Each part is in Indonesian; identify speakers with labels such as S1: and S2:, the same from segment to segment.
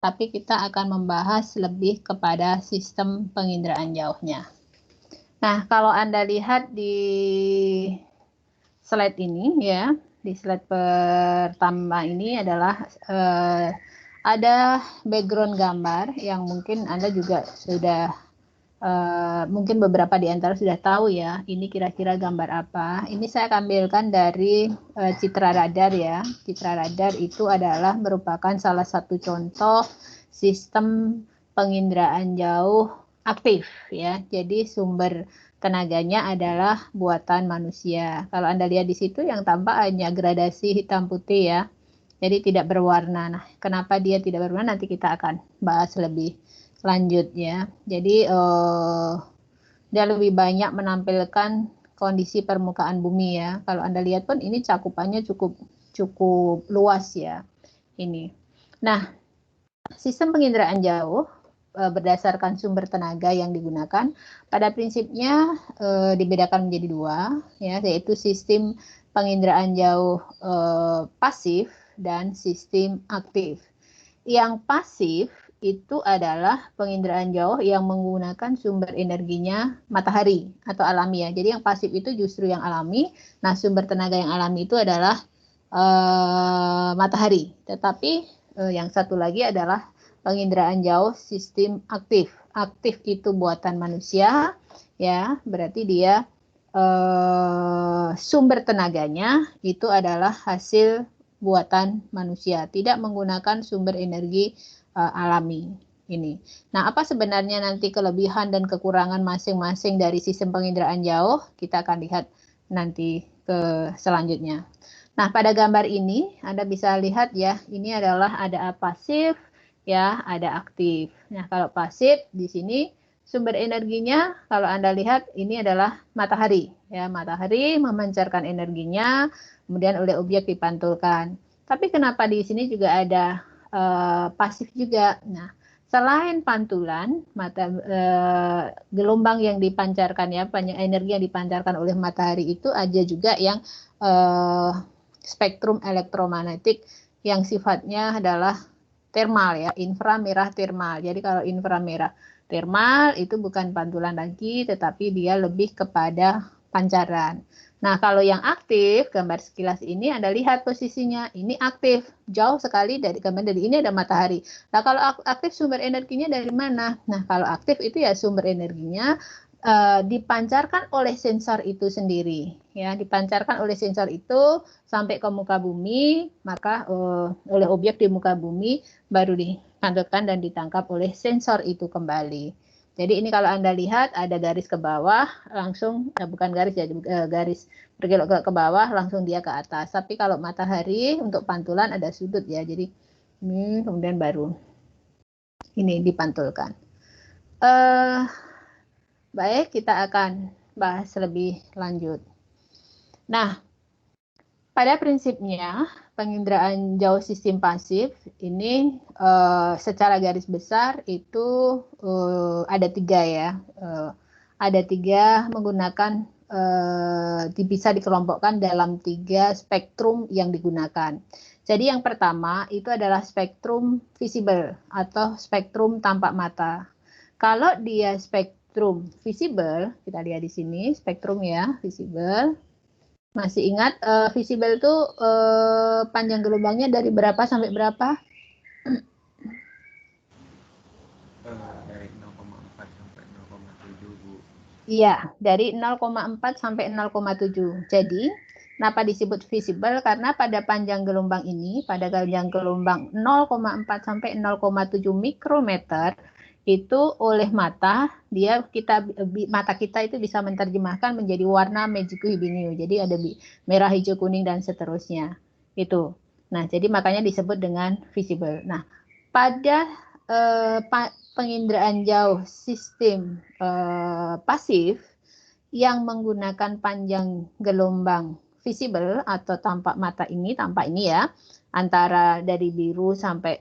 S1: tapi kita akan membahas lebih kepada sistem penginderaan jauhnya. Nah, kalau Anda lihat di slide ini ya, di slide pertama ini adalah ada background gambar yang mungkin Anda juga sudah mungkin beberapa di antara sudah tahu ya, ini kira-kira gambar apa. Ini saya ambilkan dari citra radar ya. Citra radar itu adalah merupakan salah satu contoh sistem penginderaan jauh aktif ya. Jadi sumber tenaganya adalah buatan manusia. Kalau Anda lihat di situ yang tampak hanya gradasi hitam putih ya. Jadi tidak berwarna. Nah, kenapa dia tidak berwarna nanti kita akan bahas lebih lanjut ya. Jadi dia lebih banyak menampilkan kondisi permukaan bumi ya. Kalau Anda lihat pun ini cakupannya cukup luas ya. Ini. Nah, sistem penginderaan jauh berdasarkan sumber tenaga yang digunakan pada prinsipnya dibedakan menjadi dua ya, yaitu sistem penginderaan jauh pasif dan sistem aktif. Yang pasif itu adalah penginderaan jauh yang menggunakan sumber energinya matahari atau alami ya. Jadi yang pasif itu justru yang alami. Nah, sumber tenaga yang alami itu adalah matahari. Tetapi yang satu lagi adalah penginderaan jauh sistem aktif. Aktif itu buatan manusia ya. Berarti dia sumber tenaganya itu adalah hasil buatan manusia, tidak menggunakan sumber energi alami ini. Nah, apa sebenarnya nanti kelebihan dan kekurangan masing-masing dari sistem penginderaan jauh? Kita akan lihat nanti ke selanjutnya. Nah, pada gambar ini Anda bisa lihat ya, ini adalah ada pasif ya, ada aktif. Nah, kalau pasif di sini sumber energinya kalau Anda lihat ini adalah matahari ya, matahari memancarkan energinya kemudian oleh objek dipantulkan. Tapi kenapa di sini juga ada pasif juga. Nah, selain pantulan, gelombang yang dipancarkan ya, energi yang dipancarkan oleh matahari itu ada juga yang spektrum elektromagnetik yang sifatnya adalah termal ya, inframerah termal. Jadi kalau inframerah termal itu bukan pantulan lagi, tetapi dia lebih kepada pancaran. Nah, kalau yang aktif, gambar sekilas ini Anda lihat posisinya, ini aktif, jauh sekali dari gambar dari ini ada matahari. Nah, kalau aktif sumber energinya dari mana? Nah, kalau aktif itu ya sumber energinya dipancarkan oleh sensor itu sendiri, ya, dipancarkan oleh sensor itu sampai ke muka bumi, maka oleh objek di muka bumi baru dipantulkan dan ditangkap oleh sensor itu kembali. Jadi ini kalau Anda lihat ada garis ke bawah langsung bukan garis ya, garis berkelok ke bawah langsung dia ke atas. Tapi kalau matahari untuk pantulan ada sudut ya. Jadi ini kemudian baru ini dipantulkan. Baik, kita akan bahas lebih lanjut. Nah, pada prinsipnya penginderaan jauh sistem pasif ini secara garis besar itu ada tiga ya, ada tiga menggunakan bisa dikelompokkan dalam tiga spektrum yang digunakan. Jadi yang pertama itu adalah spektrum visible atau spektrum tampak mata. Kalau dia spektrum visible, kita lihat di sini spektrum ya visible. Masih ingat visible itu panjang gelombangnya dari berapa sampai berapa?
S2: Dari 0,4 sampai 0,7 Bu.
S1: Iya, dari 0,4 sampai 0,7. Jadi, kenapa disebut visible? Karena pada panjang gelombang ini, pada panjang gelombang 0,4 sampai 0,7 mikrometer, itu oleh mata mata kita itu bisa menerjemahkan menjadi warna Meiji Hibiniu. Jadi ada merah, hijau, kuning dan seterusnya. Itu. Nah, jadi makanya disebut dengan visible. Nah, pada penginderaan jauh sistem pasif yang menggunakan panjang gelombang visible atau tampak mata ini, tampak ini ya, antara dari biru sampai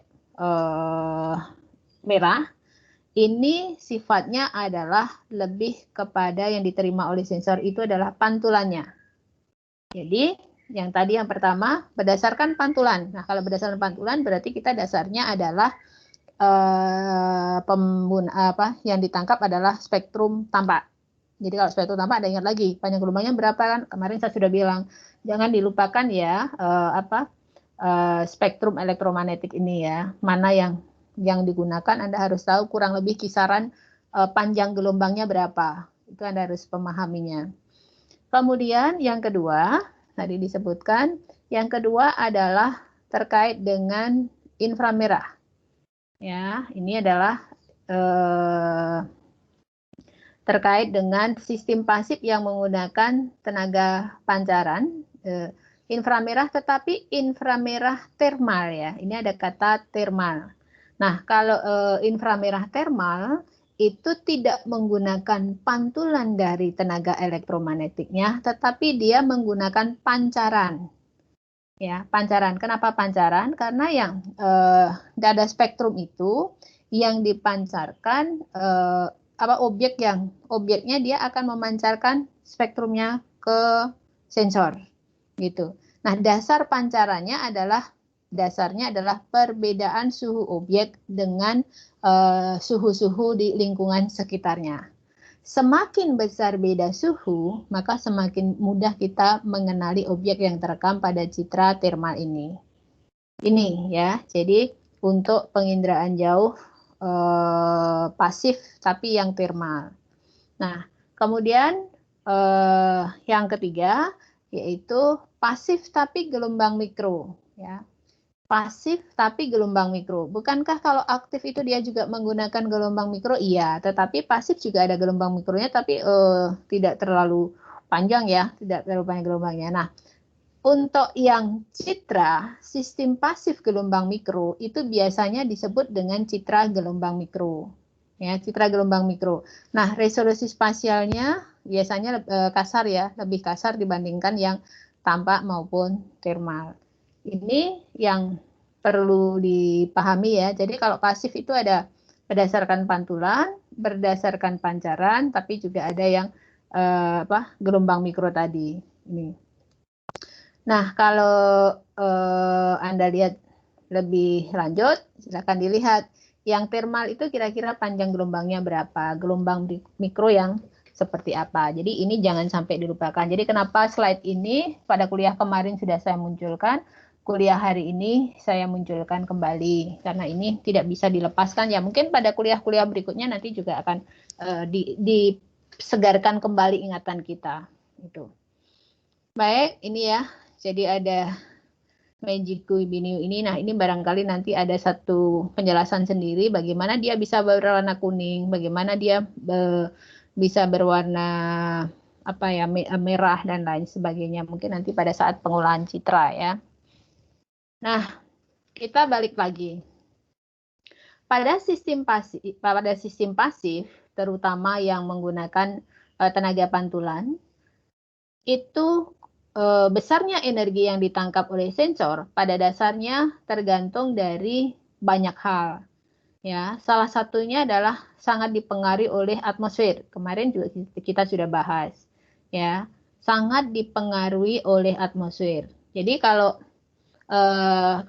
S1: merah. Ini sifatnya adalah lebih kepada yang diterima oleh sensor itu adalah pantulannya. Jadi yang pertama berdasarkan pantulan. Nah, kalau berdasarkan pantulan berarti kita dasarnya adalah yang ditangkap adalah spektrum tampak. Jadi kalau spektrum tampak, ada ingat lagi panjang gelombangnya berapa kan? Kemarin saya sudah bilang, jangan dilupakan ya spektrum elektromagnetik ini ya. Mana yang digunakan, Anda harus tahu kurang lebih kisaran panjang gelombangnya berapa. Itu Anda harus memahaminya. Kemudian yang kedua, tadi disebutkan, yang kedua adalah terkait dengan inframerah. Ya, ini adalah terkait dengan sistem pasif yang menggunakan tenaga pancaran inframerah, tetapi inframerah termal ya. Ini ada kata termal. Nah, kalau inframerah termal itu tidak menggunakan pantulan dari tenaga elektromagnetiknya, tetapi dia menggunakan pancaran. Ya, pancaran. Kenapa pancaran? Karena yang dada spektrum itu yang dipancarkan objeknya dia akan memancarkan spektrumnya ke sensor gitu. Nah, dasarnya adalah perbedaan suhu objek dengan suhu-suhu di lingkungan sekitarnya. Semakin besar beda suhu, maka semakin mudah kita mengenali objek yang terekam pada citra termal ini. Ini ya, jadi untuk penginderaan jauh pasif tapi yang termal. Nah, kemudian yang ketiga yaitu pasif tapi gelombang mikro ya. Pasif tapi gelombang mikro. Bukankah kalau aktif itu dia juga menggunakan gelombang mikro? Iya, tetapi pasif juga ada gelombang mikronya, tapi tidak terlalu panjang ya, tidak terlalu panjang gelombangnya. Nah, untuk yang citra, sistem pasif gelombang mikro itu biasanya disebut dengan citra gelombang mikro. Ya, citra gelombang mikro. Nah, resolusi spasialnya biasanya kasar ya, lebih kasar dibandingkan yang tampak maupun termal. Ini yang perlu dipahami ya. Jadi kalau pasif itu ada berdasarkan pantulan, berdasarkan pancaran, tapi juga ada yang gelombang mikro tadi. Ini. Nah, kalau Anda lihat lebih lanjut, silakan dilihat. Yang termal itu kira-kira panjang gelombangnya berapa? Gelombang mikro yang seperti apa? Jadi ini jangan sampai dilupakan. Jadi kenapa slide ini pada kuliah kemarin sudah saya munculkan, kuliah hari ini saya munculkan kembali. Karena ini tidak bisa dilepaskan. Ya mungkin pada kuliah-kuliah berikutnya nanti juga akan disegarkan kembali ingatan kita. Itu. Baik, ini ya. Jadi ada Magic Binio ini. Nah, ini barangkali nanti ada satu penjelasan sendiri bagaimana dia bisa berwarna kuning, bagaimana dia bisa berwarna merah dan lain sebagainya. Mungkin nanti pada saat pengolahan citra ya. Nah, kita balik lagi. Pada sistem pasif, terutama yang menggunakan tenaga pantulan, itu besarnya energi yang ditangkap oleh sensor pada dasarnya tergantung dari banyak hal. Ya, salah satunya adalah sangat dipengaruhi oleh atmosfer. Kemarin juga kita sudah bahas. Ya, sangat dipengaruhi oleh atmosfer. Jadi kalau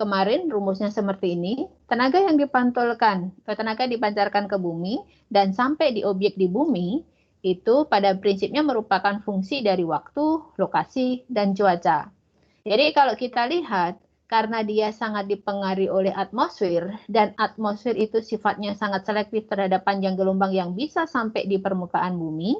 S1: kemarin rumusnya seperti ini, tenaga yang dipancarkan ke bumi dan sampai di objek di bumi itu pada prinsipnya merupakan fungsi dari waktu, lokasi, dan cuaca. Jadi kalau kita lihat, karena dia sangat dipengaruhi oleh atmosfer, dan atmosfer itu sifatnya sangat selektif terhadap panjang gelombang yang bisa sampai di permukaan bumi,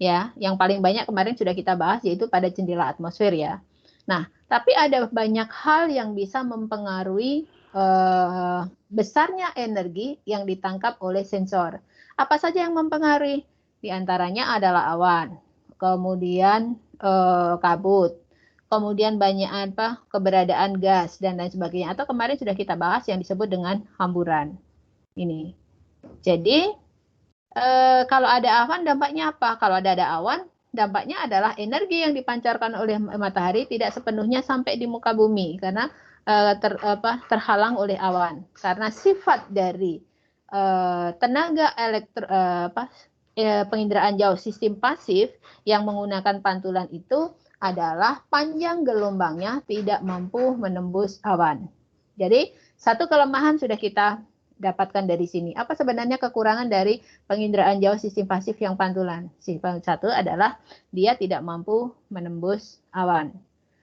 S1: ya, yang paling banyak kemarin sudah kita bahas yaitu pada jendela atmosfer ya. Nah, tapi ada banyak hal yang bisa mempengaruhi besarnya energi yang ditangkap oleh sensor. Apa saja yang mempengaruhi? Di antaranya adalah awan, kemudian kabut, kemudian banyak keberadaan gas dan lain sebagainya. Atau kemarin sudah kita bahas yang disebut dengan hamburan. Ini. Jadi kalau ada awan dampaknya apa? Kalau ada awan dampaknya adalah energi yang dipancarkan oleh matahari tidak sepenuhnya sampai di muka bumi karena terhalang oleh awan. Karena sifat dari tenaga penginderaan jauh sistem pasif yang menggunakan pantulan itu adalah panjang gelombangnya tidak mampu menembus awan. Jadi satu kelemahan sudah kita dapatkan dari sini. Apa sebenarnya kekurangan dari penginderaan jauh sistem pasif yang pantulan? Satu adalah dia tidak mampu menembus awan.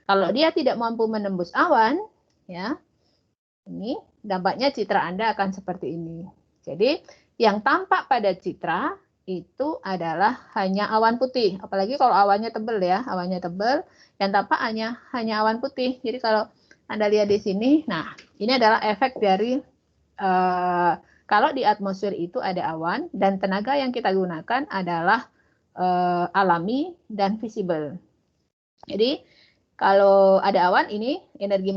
S1: Kalau dia tidak mampu menembus awan, ya, ini dampaknya citra Anda akan seperti ini. Jadi yang tampak pada citra itu adalah hanya awan putih. Apalagi kalau awannya tebal ya, awannya tebal, yang tampak hanya awan putih. Jadi kalau Anda lihat di sini, nah ini adalah efek dari kalau di atmosfer itu ada awan dan tenaga yang kita gunakan adalah alami dan visible. Jadi kalau ada awan ini energi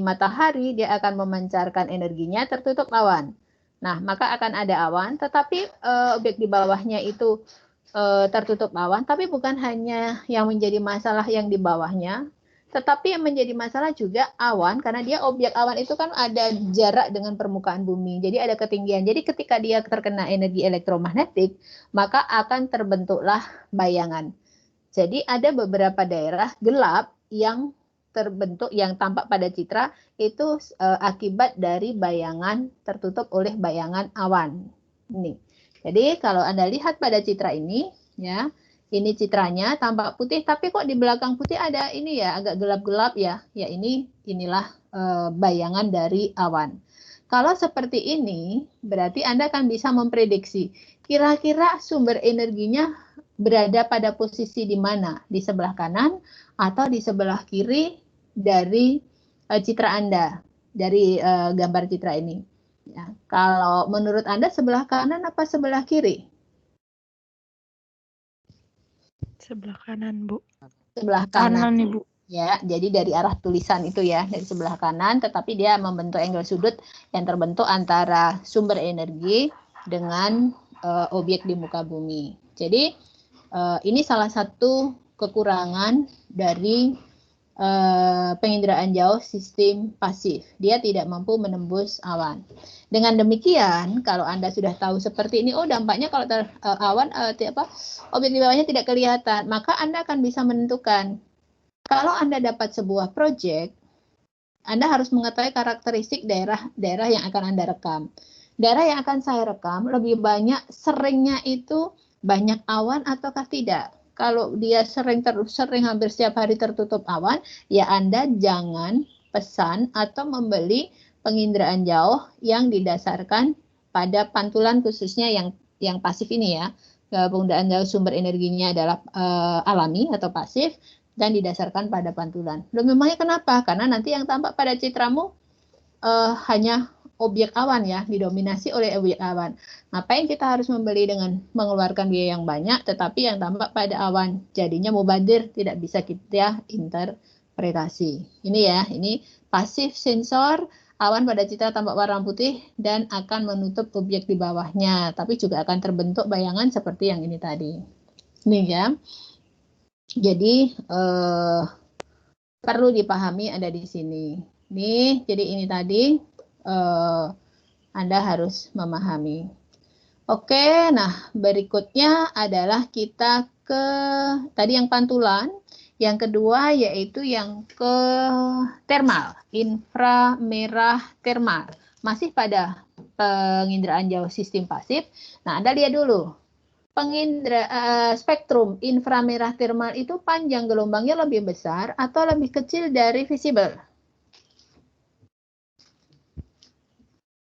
S1: matahari dia akan memancarkan energinya tertutup awan. Nah, maka akan ada awan, tetapi objek di bawahnya itu tertutup awan, tapi bukan hanya yang menjadi masalah yang di bawahnya, tetapi yang menjadi masalah juga awan, karena dia objek awan itu kan ada jarak dengan permukaan bumi, jadi ada ketinggian. Jadi ketika dia terkena energi elektromagnetik, maka akan terbentuklah bayangan. Jadi ada beberapa daerah gelap yang terbentuk, yang tampak pada citra, itu akibat dari bayangan tertutup oleh bayangan awan. Ini. Jadi kalau Anda lihat pada citra ini, ya, ini citranya tampak putih, tapi kok di belakang putih ada ini ya, agak gelap-gelap ya. Ya inilah bayangan dari awan. Kalau seperti ini, berarti Anda akan bisa memprediksi kira-kira sumber energinya berada pada posisi di mana, di sebelah kanan atau di sebelah kiri dari citra Anda, dari gambar citra ini. Ya, kalau menurut Anda sebelah kanan apa sebelah kiri?
S3: Sebelah kanan, Bu.
S1: Sebelah kanan.
S3: Ibu.
S1: Ya, jadi dari arah tulisan itu ya, dari sebelah kanan, tetapi dia membentuk angle sudut yang terbentuk antara sumber energi dengan objek di muka bumi. Jadi ini salah satu kekurangan dari penginderaan jauh sistem pasif. Dia tidak mampu menembus awan. Dengan demikian, kalau Anda sudah tahu seperti ini, oh dampaknya kalau awan objek di bawahnya tidak kelihatan, maka Anda akan bisa menentukan. Kalau Anda dapat sebuah proyek, Anda harus mengetahui karakteristik daerah yang akan Anda rekam. Daerah yang akan saya rekam lebih banyak seringnya itu banyak awan ataukah tidak. Kalau dia sering hampir setiap hari tertutup awan, ya Anda jangan pesan atau membeli penginderaan jauh yang didasarkan pada pantulan, khususnya yang pasif ini ya. Penginderaan jauh sumber energinya adalah alami atau pasif dan didasarkan pada pantulan. Loh, memangnya kenapa? Karena nanti yang tampak pada citramu hanya objek awan ya, didominasi oleh objek awan. Ngapain kita harus membeli dengan mengeluarkan biaya yang banyak, tetapi yang tampak pada awan, jadinya mubadir, tidak bisa kita interpretasi. Ini ya, ini pasif sensor, awan pada citra tampak warna putih dan akan menutup objek di bawahnya, tapi juga akan terbentuk bayangan seperti yang ini tadi. Ini ya. Jadi perlu dipahami ada di sini. Nih, jadi ini tadi Anda harus memahami. Oke, nah berikutnya adalah kita ke tadi yang pantulan, yang kedua yaitu yang ke termal, inframerah termal. Masih pada penginderaan jauh sistem pasif. Nah, Anda lihat dulu. Spektrum inframerah termal itu panjang gelombangnya lebih besar atau lebih kecil dari visible?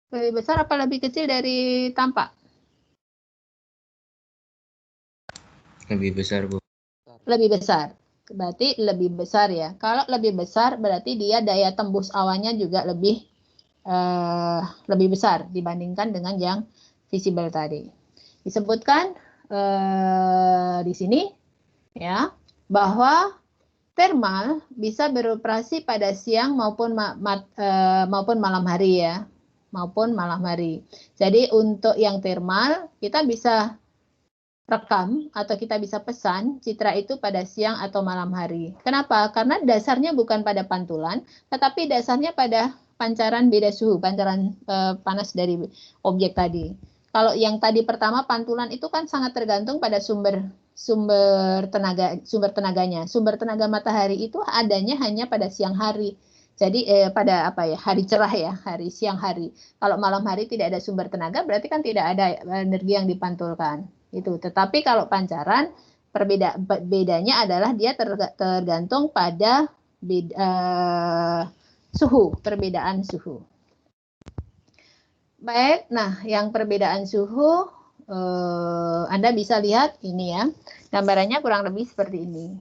S1: Lebih besar apa lebih kecil dari tampak?
S2: Lebih besar, Bu.
S1: Lebih besar. Berarti lebih besar ya. Kalau lebih besar berarti dia daya tembus awannya juga lebih besar dibandingkan dengan yang visible tadi. Disebutkan di sini ya bahwa termal bisa beroperasi pada siang maupun malam hari ya. Maupun malam hari. Jadi untuk yang termal kita bisa rekam atau kita bisa pesan citra itu pada siang atau malam hari. Kenapa? Karena dasarnya bukan pada pantulan, tetapi dasarnya pada pancaran beda suhu, pancaran panas dari objek tadi. Kalau yang tadi pertama pantulan itu kan sangat tergantung pada sumber tenaganya. Sumber tenaga matahari itu adanya hanya pada siang hari. Jadi pada apa ya, hari cerah ya, hari siang hari. Kalau malam hari tidak ada sumber tenaga, berarti kan tidak ada energi yang dipantulkan. Itu. Tetapi kalau pancaran, bedanya adalah dia tergantung pada suhu, perbedaan suhu. Baik, nah yang perbedaan suhu, Anda bisa lihat ini ya, gambarannya kurang lebih seperti ini.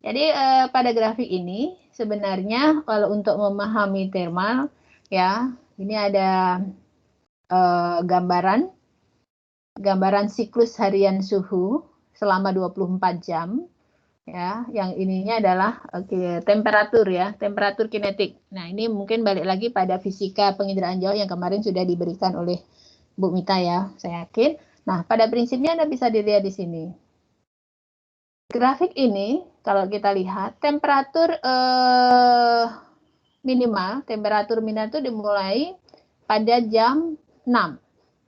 S1: Jadi pada grafik ini sebenarnya kalau untuk memahami thermal ya, ini ada gambaran siklus harian suhu selama 24 jam ya. Yang ininya adalah temperatur ya, temperatur kinetik. Nah, ini mungkin balik lagi pada fisika penginderaan jauh yang kemarin sudah diberikan oleh Bu Mita ya, saya yakin. Nah, pada prinsipnya Anda bisa dilihat di sini. Grafik ini, kalau kita lihat, temperatur minimal itu dimulai pada jam 6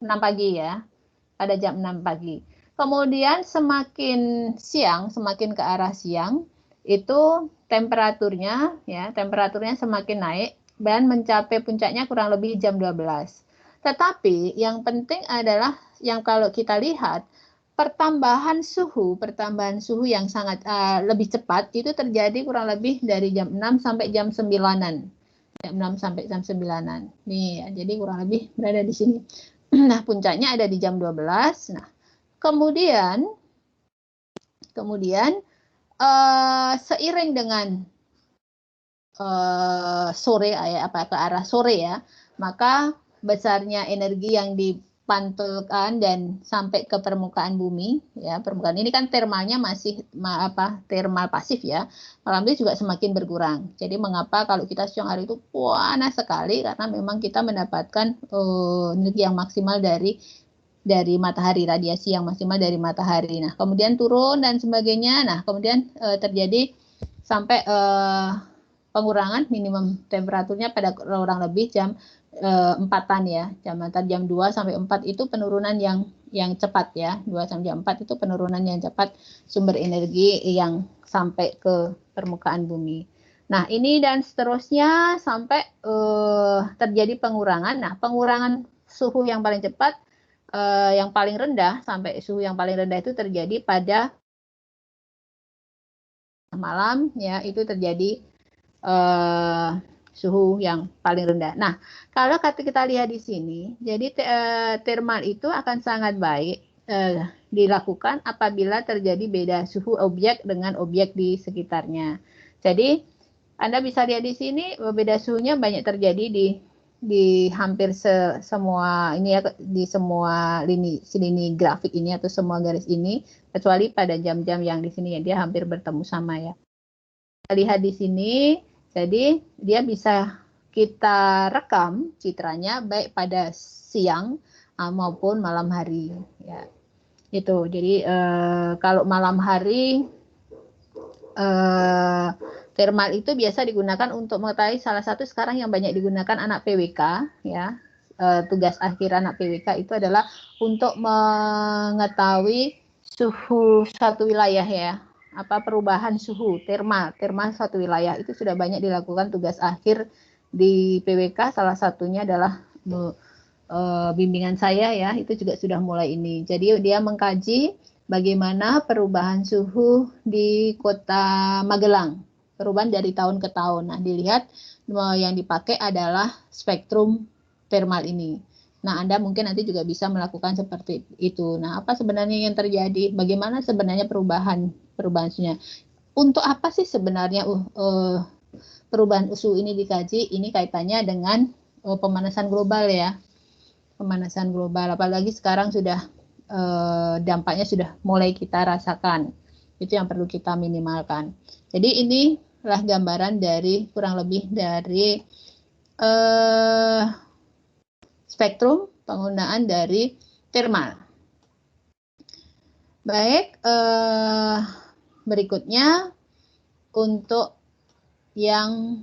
S1: pagi ya, pada jam 6 pagi. Kemudian semakin siang, semakin ke arah siang, itu temperaturnya semakin naik dan mencapai puncaknya kurang lebih jam 12. Tetapi yang penting adalah yang kalau kita lihat, pertambahan suhu yang sangat lebih cepat itu terjadi kurang lebih dari jam 6 sampai jam 9-an. Jam 6 sampai jam 9-an. Nih ya, jadi kurang lebih berada di sini. Nah, puncaknya ada di jam 12. Nah, kemudian seiring dengan sore ya, ke arah sore ya, maka besarnya energi yang dipantulkan dan sampai ke permukaan bumi ya, permukaan ini kan termalnya masih termal pasif ya, malam itu juga semakin berkurang. Jadi mengapa kalau kita siang hari itu panas sekali, karena memang kita mendapatkan energi yang maksimal dari matahari, radiasi yang maksimal dari matahari. Nah, kemudian turun dan sebagainya. Nah, kemudian terjadi sampai pengurangan minimum temperaturnya pada kurang lebih jam 4-an ya. Jam 2 sampai 4 itu penurunan yang cepat ya. 2 sampai jam 4 itu penurunan yang cepat sumber energi yang sampai ke permukaan bumi. Nah, ini dan seterusnya sampai terjadi pengurangan. Nah, pengurangan suhu yang paling cepat, yang paling rendah, sampai suhu yang paling rendah itu terjadi pada malam ya, itu terjadi suhu yang paling rendah. Nah, kalau kita lihat di sini, jadi thermal itu akan sangat baik dilakukan apabila terjadi beda suhu objek dengan objek di sekitarnya. Jadi Anda bisa lihat di sini beda suhunya banyak terjadi di hampir semua ini ya, di semua lini grafik ini atau semua garis ini, kecuali pada jam-jam yang di sini ya, dia hampir bertemu sama ya. Kita lihat di sini, jadi dia bisa kita rekam citranya baik pada siang maupun malam hari ya. Itu. Jadi kalau malam hari thermal itu biasa digunakan untuk mengetahui, salah satu sekarang yang banyak digunakan anak PWK ya, tugas akhir anak PWK itu adalah untuk mengetahui suhu satu wilayah ya, apa perubahan suhu thermal satu wilayah, itu sudah banyak dilakukan tugas akhir di PWK. Salah satunya adalah bimbingan saya ya, itu juga sudah mulai ini. Jadi dia mengkaji bagaimana perubahan suhu di Kota Magelang, perubahan dari tahun ke tahun. Nah, dilihat yang dipakai adalah spektrum thermal ini. Nah, Anda mungkin nanti juga bisa melakukan seperti itu. Nah, apa sebenarnya yang terjadi? Bagaimana sebenarnya perubahannya? Untuk apa sih sebenarnya perubahan suhu ini dikaji? Ini kaitannya dengan pemanasan global ya. Pemanasan global, apalagi sekarang sudah dampaknya sudah mulai kita rasakan. Itu yang perlu kita minimalkan. Jadi inilah gambaran dari kurang lebih dari spektrum penggunaan dari thermal. Baik, berikutnya untuk yang